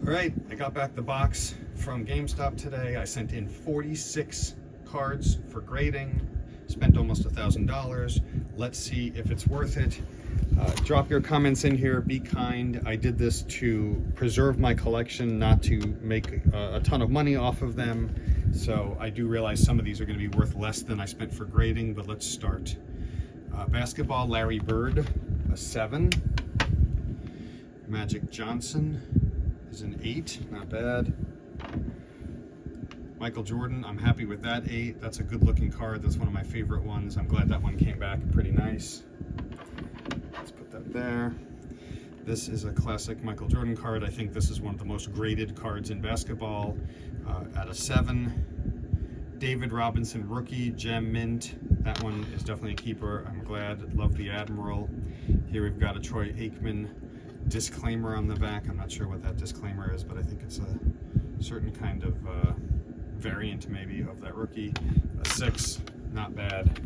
All right, I got back the box from GameStop today. I sent in 46 cards for grading, spent almost $1,000. Let's see if it's worth it. Drop your comments in here, be kind. I did this to preserve my collection, not to make a ton of money off of them. So I do realize some of these are going to be worth less than I spent for grading, but let's start. Basketball, Larry Bird, a 7. Magic Johnson is an 8, not bad. Michael Jordan, I'm happy with that 8. That's a good looking card. That's one of my favorite ones. I'm glad that one came back pretty nice. Let's put that there. This is a classic Michael Jordan card. I think this is one of the most graded cards in basketball at a 7. David Robinson rookie, gem mint. That one is definitely a keeper. I'm glad. Love the Admiral. Here we've got a Troy Aikman disclaimer on the back. I'm not sure what that disclaimer is, but I think it's a certain kind of variant maybe of that rookie. A 6, not bad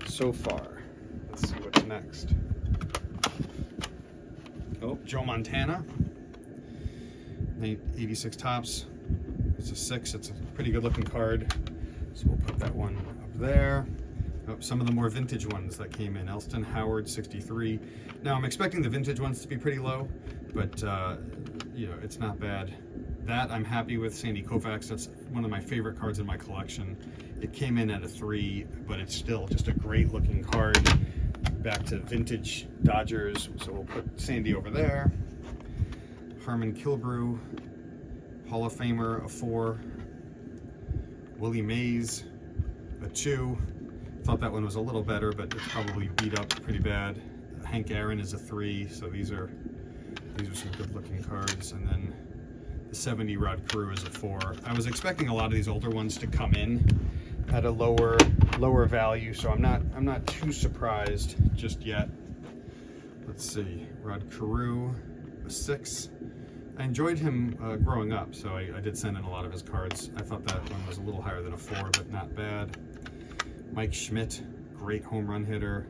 so far. Let's see what's next. Oh, Joe Montana, 86 tops. It's a 6. It's a pretty good looking card. So we'll put that one up there. Oh, some of the more vintage ones that came in. Elston Howard, 63. Now I'm expecting the vintage ones to be pretty low, but you know, it's not bad. That I'm happy with. Sandy Koufax, that's one of my favorite cards in my collection. It came in at a 3, but it's still just a great looking card. Back to vintage Dodgers, so we'll put Sandy over there. Harmon Killebrew, Hall of Famer, a 4. Willie Mays, a 2. Thought that one was a little better, but it's probably beat up pretty bad. Hank Aaron is a 3, so these are some good looking cards. And then the 70 Rod Carew is a 4. I was expecting a lot of these older ones to come in at a lower value, so I'm not too surprised just yet. Let's see, Rod Carew, a 6. I enjoyed him growing up, so I did send in a lot of his cards. I thought that one was a little higher than a 4, but not bad. Mike Schmidt, great home run hitter,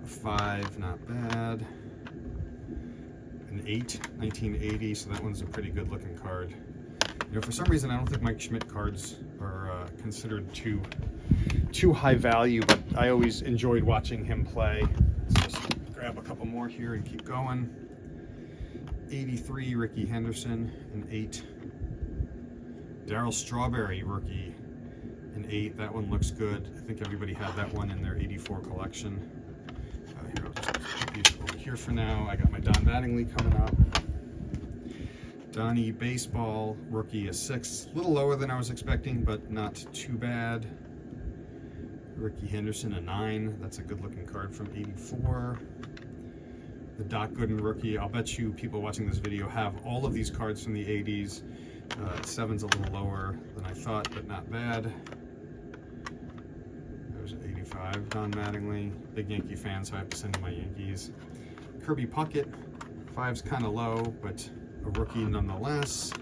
a 5, not bad. An 8, 1980, so that one's a pretty good looking card. You know, for some reason I don't think Mike Schmidt cards are considered too high value, but I always enjoyed watching him play. Let's just grab a couple more here and keep going. 83 Ricky Henderson, an 8. Darryl Strawberry rookie, an 8. That one looks good. I think everybody had that one in their 84 collection. Here, I'll just put these over here for now. I got my Don Mattingly coming up. Donnie Baseball rookie, a 6. A little lower than I was expecting, but not too bad. Ricky Henderson, a 9. That's a good looking card from 84. The Doc Gooden rookie. I'll bet you people watching this video have all of these cards from the 80s. 7's a little lower than I thought, but not bad. There's an 85, Don Mattingly. Big Yankee fan, so I have to send in my Yankees. Kirby Puckett, 5's kind of low, but a rookie nonetheless.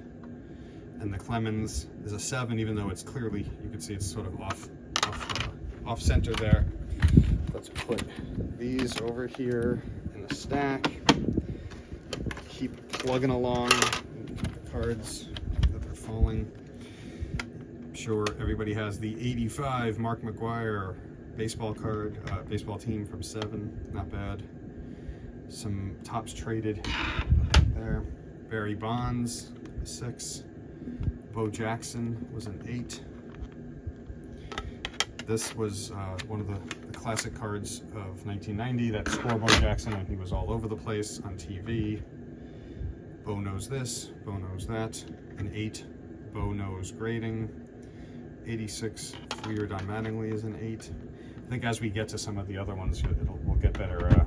And the Clemens is a 7, even though it's clearly, you can see it's sort of off center there. Let's put these over here in a stack. Keep plugging along the cards that are falling. I'm sure everybody has the 85 Mark McGuire baseball card, baseball team from 7, not bad. Some tops traded there. Barry Bonds, a 6. Bo Jackson was an 8. This was one of the classic cards of 1990, that score Bo Jackson when he was all over the place on TV. Bo knows this, Bo knows that. An 8, Bo knows grading. 86, Fleer Don Mattingly is an 8. I think as we get to some of the other ones, we'll get better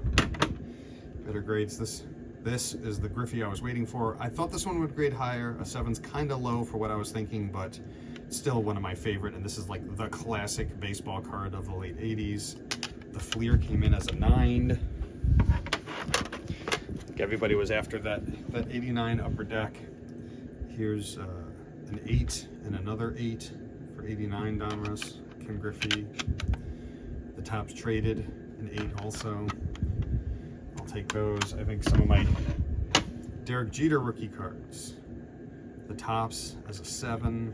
grades. This is the Griffey I was waiting for. I thought this one would grade higher. A 7's kind of low for what I was thinking, but still one of my favorite, and this is like the classic baseball card of the late 80s. The Fleer came in as a 9. I think everybody was after that 89 Upper Deck. Here's an 8 and another 8 for 89 Donruss, Kim Griffey. The tops traded, an 8 also. I'll take those. I think some of my Derek Jeter rookie cards. The Tops as a 7,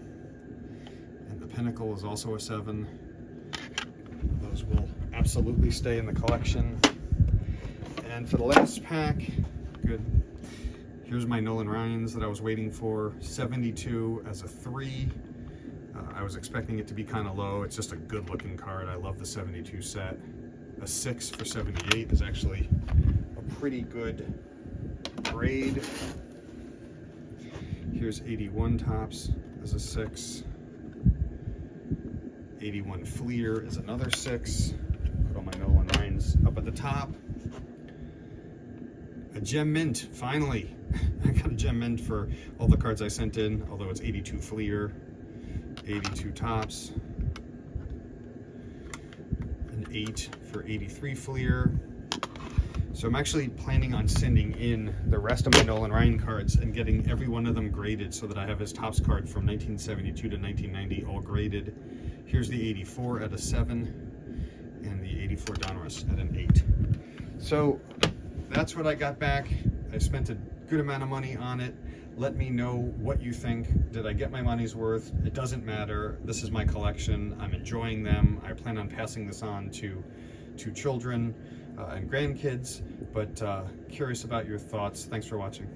and the Pinnacle is also a 7. Those will absolutely stay in the collection. And for the last pack, good. Here's my Nolan Ryans that I was waiting for. 72 as a 3. I was expecting it to be kind of low. It's just a good looking card. I love the 72 set. A 6 for 78 is actually a pretty good grade. Here's 81 Tops as a 6. 81 Fleer is another 6. Put all my Nolan Ryans up at the top. A gem mint, finally. I got a gem mint for all the cards I sent in, although it's 82 Fleer, 82 Tops, an 8 for 83 Fleer. So I'm actually planning on sending in the rest of my Nolan Ryan cards and getting every one of them graded so that I have his Topps card from 1972 to 1990 all graded. Here's the 84 at a 7 and the 84 Donruss at an 8. So that's what I got back. I spent a good amount of money on it. Let me know what you think. Did I get my money's worth? It doesn't matter. This is my collection. I'm enjoying them. I plan on passing this on to children and grandkids, but curious about your thoughts. Thanks for watching.